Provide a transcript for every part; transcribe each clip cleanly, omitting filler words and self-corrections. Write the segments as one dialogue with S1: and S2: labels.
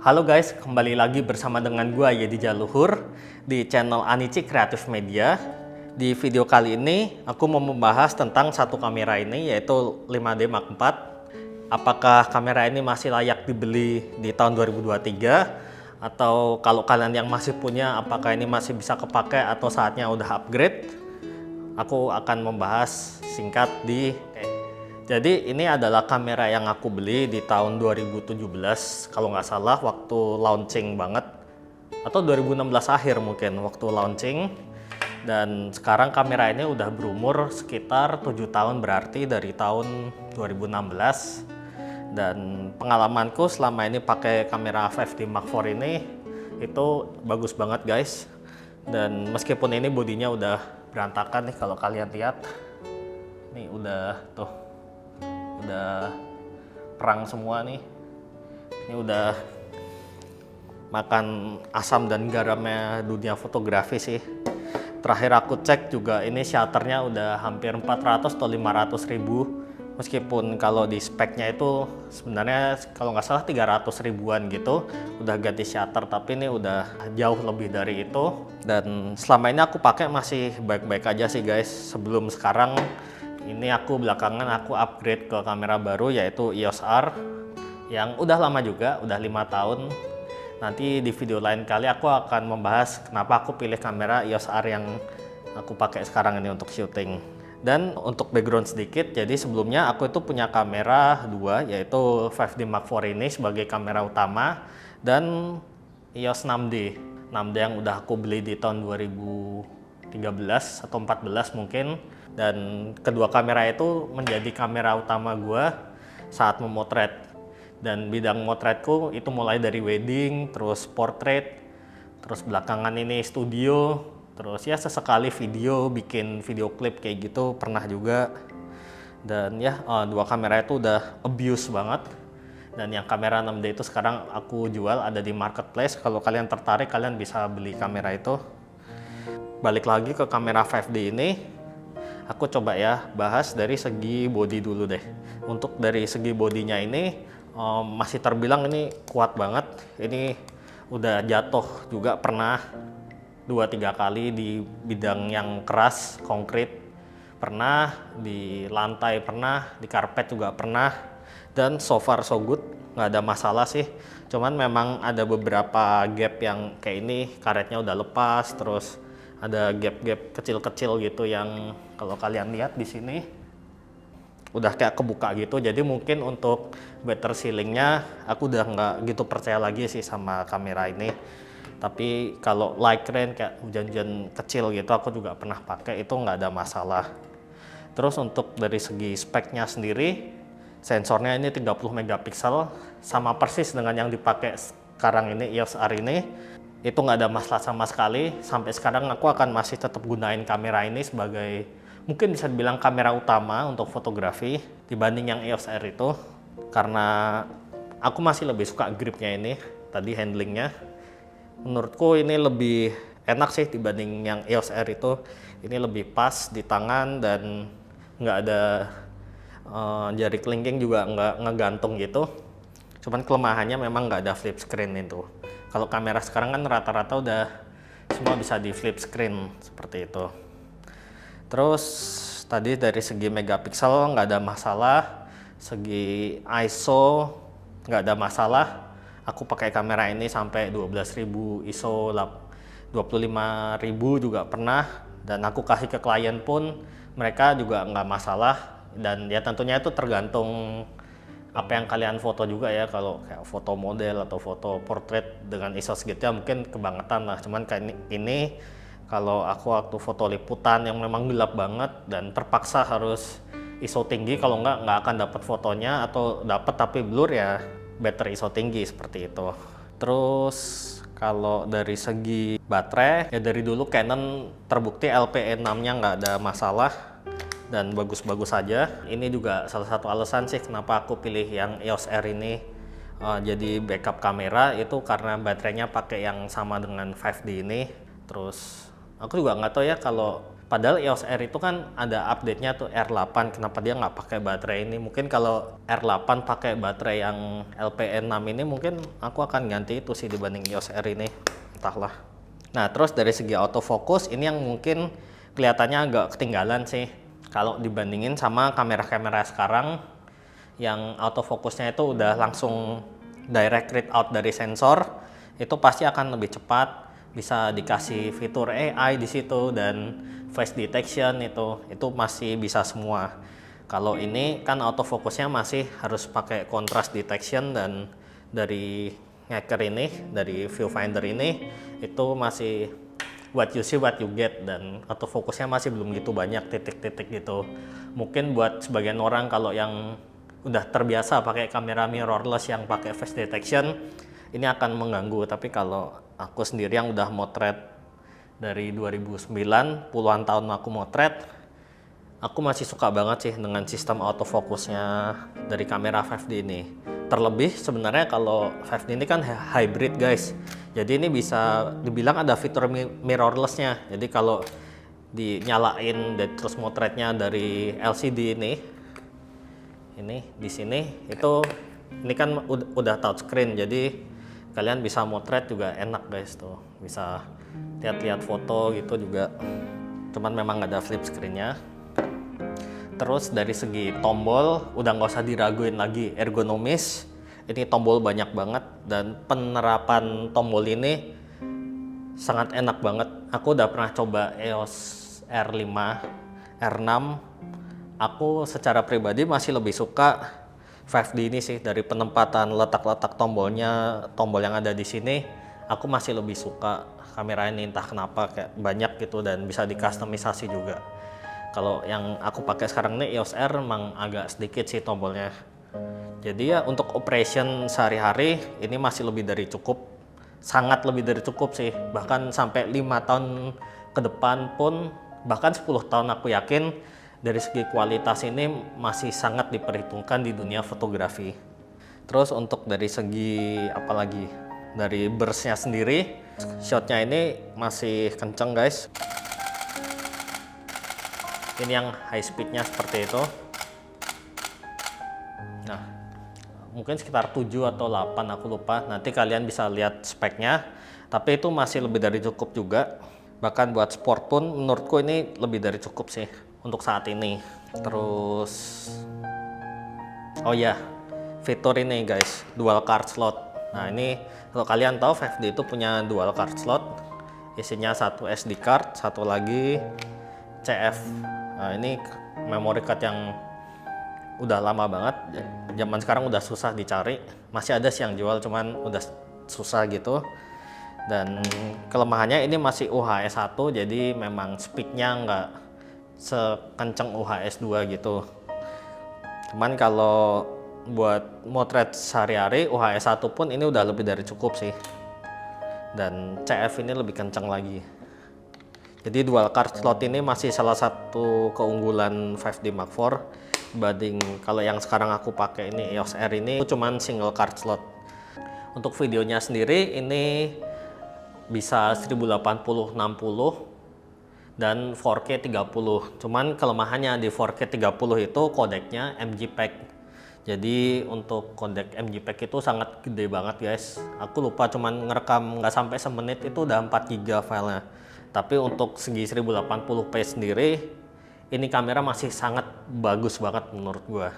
S1: Halo guys, kembali lagi bersama dengan gua Yedi Jaluhur di channel Anici Creative Media. Di video kali ini aku mau membahas tentang satu kamera ini, yaitu 5D Mark IV. Apakah kamera ini masih layak dibeli di tahun 2023? Atau kalau kalian yang masih punya, apakah ini masih bisa kepakai atau saatnya udah upgrade? Aku akan membahas singkat di Jadi ini adalah kamera yang aku beli di tahun 2017 kalau nggak salah, waktu launching banget, atau 2016 akhir mungkin waktu launching. Dan sekarang kamera ini udah berumur sekitar 7 tahun, berarti dari tahun 2016. Dan pengalamanku selama ini pakai kamera 5D Mark IV ini itu bagus banget guys. Dan meskipun ini bodinya udah berantakan nih, kalau kalian lihat nih udah perang semua nih. Ini udah makan asam dan garamnya dunia fotografi sih. Terakhir aku cek juga ini shutternya udah hampir 400 atau 500 ribu. Meskipun kalau di speknya itu sebenarnya kalau nggak salah 300 ribuan gitu udah ganti shutter, tapi ini udah jauh lebih dari itu. Dan selama ini aku pakai masih baik-baik aja sih guys. Sebelum sekarang ini belakangan aku upgrade ke kamera baru, yaitu EOS R yang udah lama juga, udah 5 tahun. Nanti di video lain kali aku akan membahas kenapa aku pilih kamera EOS R yang aku pakai sekarang ini untuk syuting. Dan untuk background sedikit, jadi sebelumnya aku itu punya kamera dua, yaitu 5D Mark IV ini sebagai kamera utama, dan EOS 6D yang udah aku beli di tahun 2013 atau 14 mungkin. Dan kedua kamera itu menjadi kamera utama gue saat memotret. Dan bidang motretku itu mulai dari wedding, terus portrait, terus belakangan ini studio, terus ya sesekali video, bikin video klip kayak gitu pernah juga. Dan ya dua kamera itu udah abuse banget. Dan yang kamera 6D itu sekarang aku jual, ada di marketplace. Kalau kalian tertarik, kalian bisa beli kamera itu. Balik lagi ke kamera 5D ini, aku coba ya bahas dari segi body dulu deh. Untuk dari segi bodinya ini masih terbilang ini kuat banget. Ini udah jatuh juga pernah 2-3 kali di bidang yang keras, konkrit pernah, di lantai pernah, di karpet juga pernah. Dan so far so good, nggak ada masalah sih. Cuman memang ada beberapa gap yang kayak ini, karetnya udah lepas, terus ada gap-gap kecil-kecil gitu yang kalau kalian lihat di sini udah kayak kebuka gitu. Jadi mungkin untuk better sealingnya aku udah nggak gitu percaya lagi sih sama kamera ini. Tapi kalau light rain kayak hujan-hujan kecil gitu aku juga pernah pakai, itu nggak ada masalah. Terus untuk dari segi speknya sendiri, sensornya ini 30 megapiksel, sama persis dengan yang dipakai sekarang ini EOS R ini. Itu nggak ada masalah sama sekali. Sampai sekarang aku akan masih tetap gunain kamera ini sebagai mungkin bisa dibilang kamera utama untuk fotografi dibanding yang EOS R itu, karena aku masih lebih suka gripnya ini, tadi handlingnya. Menurutku ini lebih enak sih dibanding yang EOS R itu. Ini lebih pas di tangan dan nggak ada jari kelingking juga nggak ngegantung gitu. Cuman kelemahannya memang nggak ada flip screen itu. Kalau kamera sekarang kan rata-rata udah semua bisa di flip screen seperti itu. Terus tadi dari segi megapiksel nggak ada masalah, segi ISO nggak ada masalah. Aku pakai kamera ini sampai 12.000 ISO, 25.000 juga pernah. Dan aku kasih ke klien pun mereka juga nggak masalah. Dan ya tentunya itu tergantung apa yang kalian foto juga ya. Kalau kayak foto model atau foto portrait dengan ISO segitu ya mungkin kebangetan lah. Cuman kayak ini kalau aku waktu foto liputan yang memang gelap banget dan terpaksa harus ISO tinggi, kalau nggak akan dapat fotonya, atau dapat tapi blur ya better ISO tinggi seperti itu. Terus kalau dari segi baterai ya dari dulu Canon terbukti LPE6-nya nggak ada masalah dan bagus-bagus saja. Ini juga salah satu alasan sih kenapa aku pilih yang EOS R ini jadi backup kamera, itu karena baterainya pakai yang sama dengan 5D ini. Terus aku juga nggak tahu ya kalau Padahal EOS R itu kan ada update-nya tuh R8, kenapa dia nggak pakai baterai ini? Mungkin kalau R8 pakai baterai yang LPE6 ini mungkin aku akan ganti itu sih dibanding EOS R ini, entahlah. Nah terus dari segi autofocus ini yang mungkin kelihatannya agak ketinggalan sih kalau dibandingin sama kamera-kamera sekarang yang autofocusnya itu udah langsung direct read out dari sensor, itu pasti akan lebih cepat, bisa dikasih fitur AI di situ dan face detection itu masih bisa semua. Kalau ini kan autofocusnya masih harus pakai contrast detection dan dari ngeker ini, dari viewfinder ini itu masih what you see what you get dan autofocusnya masih belum gitu banyak titik-titik gitu. Mungkin buat sebagian orang kalau yang udah terbiasa pakai kamera mirrorless yang pakai face detection ini akan mengganggu, tapi kalau aku sendiri yang udah motret dari 2009, puluhan tahun aku motret, aku masih suka banget sih dengan sistem autofocusnya dari kamera 5D ini. Terlebih sebenarnya kalau 5D ini kan hybrid guys, jadi ini bisa dibilang ada fitur mirrorless-nya. Jadi kalau dinyalain dan terus motretnya dari LCD ini di sini itu ini kan udah touchscreen, jadi kalian bisa motret juga enak guys, tuh bisa lihat-lihat foto gitu juga, cuman memang nggak ada flip screen-nya. Terus dari segi tombol udah nggak usah diraguin lagi, ergonomis, ini tombol banyak banget dan penerapan tombol ini sangat enak banget. Aku udah pernah coba EOS R5, R6, aku secara pribadi masih lebih suka 5D ini sih. Dari penempatan letak-letak tombolnya, tombol yang ada di sini, aku masih lebih suka kamera ini, entah kenapa kayak banyak gitu dan bisa dikustomisasi juga. Kalau yang aku pakai sekarang ini EOS R emang agak sedikit sih tombolnya. Jadi ya untuk operation sehari-hari ini masih lebih dari cukup, sangat lebih dari cukup sih. Bahkan sampai 5 tahun ke depan pun, bahkan 10 tahun aku yakin dari segi kualitas ini masih sangat diperhitungkan di dunia fotografi. Terus untuk dari segi apalagi, dari burstnya sendiri, shotnya ini masih kenceng guys. Ini yang high speednya seperti itu. Nah, mungkin sekitar 7 atau 8 aku lupa, nanti kalian bisa lihat speknya. Tapi itu masih lebih dari cukup juga. Bahkan buat sport pun menurutku ini lebih dari cukup sih untuk saat ini. Terus oh ya, fitur ini guys, dual card slot. Nah ini kalau kalian tahu 5D itu punya dual card slot, isinya satu SD card, satu lagi CF. Nah ini memory card yang udah lama banget, zaman sekarang udah susah dicari. Masih ada sih yang jual, cuman udah susah gitu. Dan kelemahannya ini masih UHS 1, jadi memang speednya nggak sekenceng UHS 2 gitu. Cuman kalau buat motret sehari-hari UHS 1 pun ini udah lebih dari cukup sih. Dan CF ini lebih kenceng lagi. Jadi dual card slot ini masih salah satu keunggulan 5D Mark IV dibanding kalau yang sekarang aku pakai ini EOS R ini cuman single card slot. Untuk videonya sendiri ini bisa 1080 60 dan 4K 30. Cuman kelemahannya di 4K 30 itu kodeknya MJPEG. Jadi untuk kodek MJPEG itu sangat gede banget guys. Aku lupa, cuman ngerekam nggak sampai semenit itu udah 4 GB filenya. Tapi untuk segi 1080p sendiri ini kamera masih sangat bagus banget menurut gua.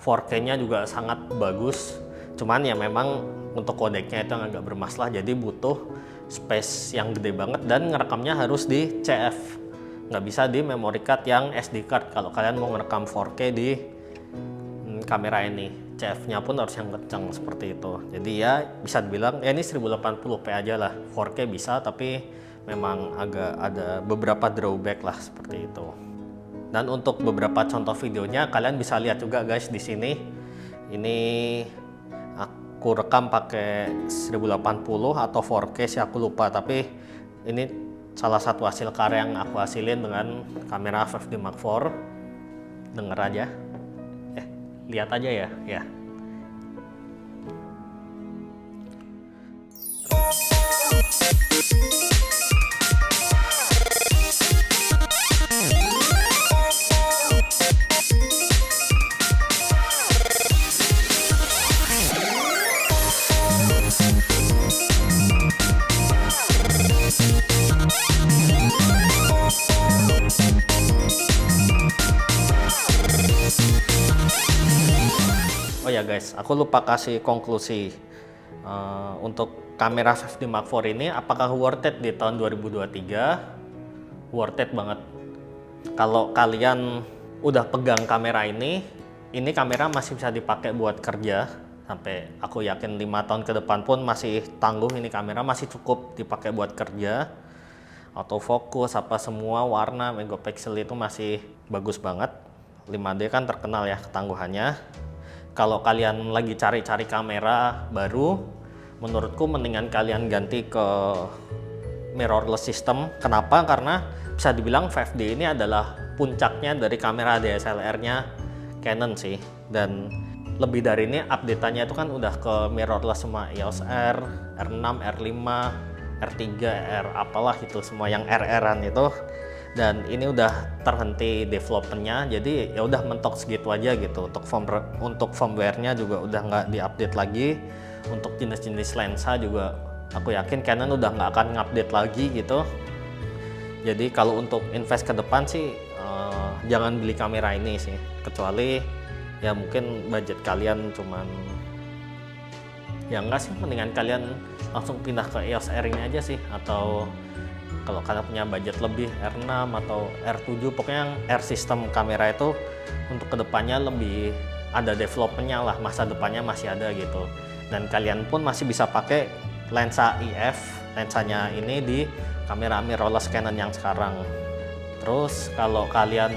S1: 4K-nya juga sangat bagus. Cuman ya memang untuk kodeknya itu agak bermasalah, jadi butuh space yang gede banget dan ngerekamnya harus di CF, nggak bisa di memory card yang SD card kalau kalian mau ngerekam 4K di kamera ini. CF-nya pun harus yang kencang seperti itu. Jadi ya bisa dibilang ya ini 1080p aja lah. 4K bisa, tapi memang agak ada beberapa drawback lah seperti itu. Dan untuk beberapa contoh videonya kalian bisa lihat juga guys di sini. Ini aku rekam pakai 1080 atau 4K sih aku lupa, tapi ini salah satu hasil karya yang aku hasilin dengan kamera 5D Mark IV. Denger aja, lihat aja ya. guys, aku lupa kasih konklusi untuk kamera 5D Mark IV ini apakah worth it di tahun 2023? Worth it banget. Kalau kalian udah pegang kamera ini kamera masih bisa dipakai buat kerja sampai aku yakin 5 tahun ke depan pun masih tangguh. Ini kamera masih cukup dipakai buat kerja, autofocus apa semua, warna, megapixel itu masih bagus banget. 5D kan terkenal ya ketangguhannya. Kalau kalian lagi cari-cari kamera baru, menurutku mendingan kalian ganti ke mirrorless system. Kenapa? Karena bisa dibilang 5D ini adalah puncaknya dari kamera DSLR-nya Canon sih. Dan lebih dari ini update-nya itu kan udah ke mirrorless semua, EOS R, R6, R5, R3, R apalah itu semua yang RR-an itu. Dan ini udah terhenti developmentnya, jadi ya udah mentok segitu aja gitu. Untuk firmware-nya juga udah nggak diupdate lagi. Untuk jenis-jenis lensa juga aku yakin Canon udah nggak akan ngupdate lagi gitu. Jadi kalau untuk invest ke depan sih jangan beli kamera ini sih, kecuali ya mungkin budget kalian cuman ya enggak sih, mendingan kalian langsung pindah ke EOS R ini aja sih. Atau kalau kalian punya budget lebih R6 atau R7, pokoknya yang R sistem kamera itu untuk kedepannya lebih ada developmentnya lah, masa depannya masih ada gitu. Dan kalian pun masih bisa pakai lensa EF, lensanya ini di kamera mirrorless Canon yang sekarang. Terus kalau kalian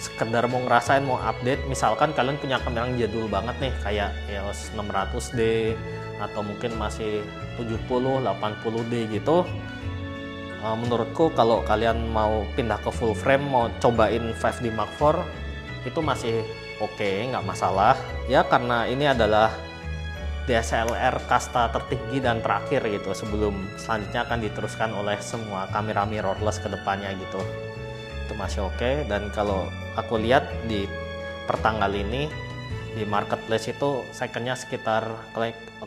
S1: sekedar mau ngerasain, mau update, misalkan kalian punya kamera yang jadul banget nih kayak EOS 600D atau mungkin masih 70, 80D gitu, menurutku kalau kalian mau pindah ke full frame, mau cobain 5D Mark IV itu masih oke, nggak masalah ya, karena ini adalah DSLR kasta tertinggi dan terakhir gitu, sebelum selanjutnya akan diteruskan oleh semua kamera mirrorless ke depannya gitu. Itu masih oke. Dan kalau aku lihat di pertanggal ini di marketplace itu secondnya sekitar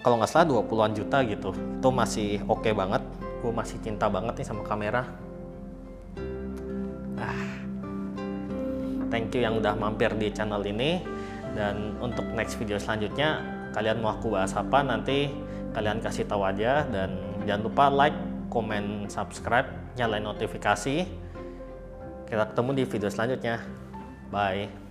S1: kalau nggak salah 20-an juta gitu. Itu masih oke banget. Gue masih cinta banget nih sama kamera. Thank you yang udah mampir di channel ini. Dan untuk next video selanjutnya, kalian mau aku bahas apa, nanti kalian kasih tahu aja. Dan jangan lupa like, comment, subscribe, nyalain notifikasi. Kita ketemu di video selanjutnya. Bye.